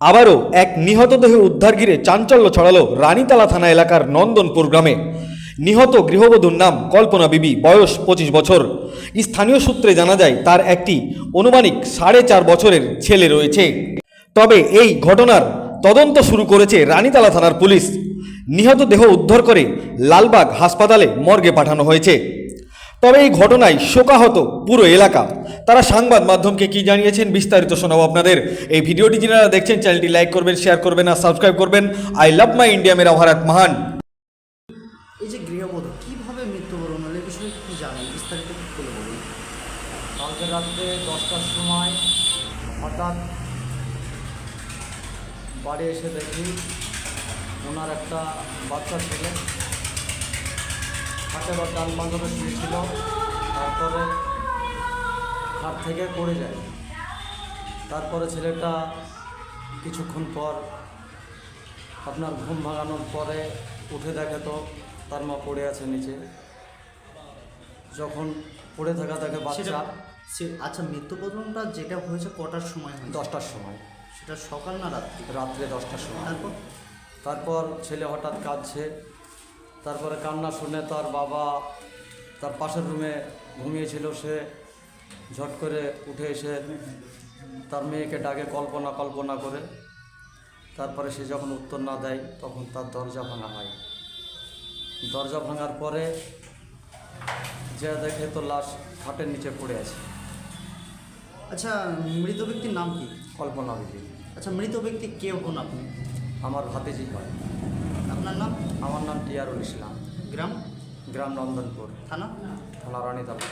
আবারও এক নিহত দেহ উদ্ধার ঘিরে চাঞ্চল্য ছড়ালো রানীতলা থানা এলাকার নন্দনপুর গ্রামে। নিহত গৃহবধূর নাম কল্পনা বিবি, বয়স 25 বছর। স্থানীয় সূত্রে জানা যায় তার একটি অনুমানিক 4.5 বছরের ছেলে রয়েছে। তবে এই ঘটনার তদন্ত শুরু করেছে রানীতলা থানার পুলিশ। নিহত দেহ উদ্ধার করে লালবাগ হাসপাতালে মর্গে পাঠানো হয়েছে। তবে এই ঘটনায় শোকাহত পুরো এলাকা। তারা সংবাদ মাধ্যমকে কি জানিয়েছেন বিস্তারিত শোনাবো আপনাদের। এই ভিডিওটি যারা দেখছেন চ্যানেলটি লাইক করবেন, শেয়ার করবেন আর সাবস্ক্রাইব করবেন। আই লাভ মাই ইন্ডিয়া, মেরা ভারত মহান। এই যে গৃহবধূ কীভাবে মৃত্যুবরণ হলো এই বিষয়ে কী জানেন, বিস্তারিত কী করে বলুন। কালকে রাত্রে 10টার সময় হঠাৎ বাড়ি এসে দেখি ওনার একটা বাচ্চা ছেলে খাটে বা ডাল বাঁধানো শুয়েছিল, তারপরে খাট থেকে পড়ে যায়। তারপরে ছেলেটা কিছুক্ষণ পর আপনার ঘুম ভাঙানোর পরে উঠে দেখে তো তার মা পড়ে আছে নিচে। যখন পড়ে থাকা দেখে বাচ্চা। আচ্ছা, মৃত্যুবরণটা যেটা হয়েছে কটার সময় হয়েছে? 10টার সময়। সেটা সকাল না রাত্রি? রাত্রে 10টার সময়। তারপর ছেলে হঠাৎ কাঁদছে। তারপরে কান্না শুনে তার বাবা তার পাশের রুমে ঘুমিয়েছিল, সে ঝট করে উঠে এসে তার মেয়েকে ডাকে কল্পনা কল্পনা করে। তারপরে সে যখন উত্তর না দেয় তখন তার দরজা ভাঙা হয়। দরজা ভাঙার পরে যে দেখে তো লাশ খাটের নিচে পড়ে আছে। আচ্ছা, মৃত ব্যক্তির নাম কি? কল্পনা বিবি। আচ্ছা, মৃত ব্যক্তি কে হন আপনি? আমার ভাতিজি হয়। আপনার নাম? আমার নাম টিয়ারুল ইসলাম। গ্রাম? গ্রাম নন্দনপুর, থানা? থানা রানীতলা।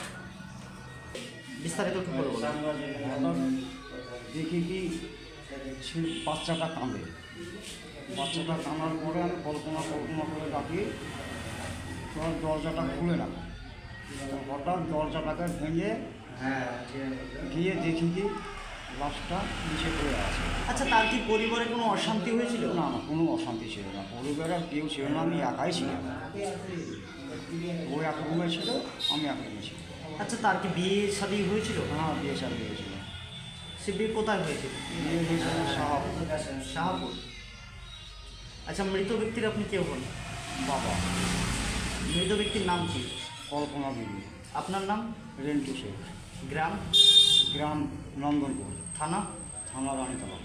বিস্তারিত কী করে বলুন। হঠাৎ দেখি কি বাচ্চাটা কাঁদে। বাচ্চাটা কাঁদার পরে আমি কল্পনা করে ডাকি, তোমার দরজাটা খুলে না। হঠাৎ দরজাটাকে ভেঙে গিয়ে দেখি কি লাশটা নিচে পড়ে আছে। আচ্ছা, তার কি পরিবারে কোনো অশান্তি হয়েছিল? না না, কোনো অশান্তি ছিল না, পরিবারে কেউ ছিল না, আমি একাই ছিলাম। ও এক রুমে ছিল, আমি এক রুমে ছিলাম। আচ্ছা, তার কি বিয়ে শাদী হয়েছিল? হ্যাঁ, বিয়ে শাদী হয়েছিল। সে বিয়ে কোথায় হয়েছিল? বিয়ে হয়েছিল শাহপুর। শাহপুর। আচ্ছা, মৃত ব্যক্তির আপনি কেউ হন? বাবা। মৃত ব্যক্তির নাম কি? কল্পনা বিবি। আপনার নাম? রেন্টু শেখ। গ্রাম? গ্রাম নন্দনপুর, থানা? থানা রানীতলা।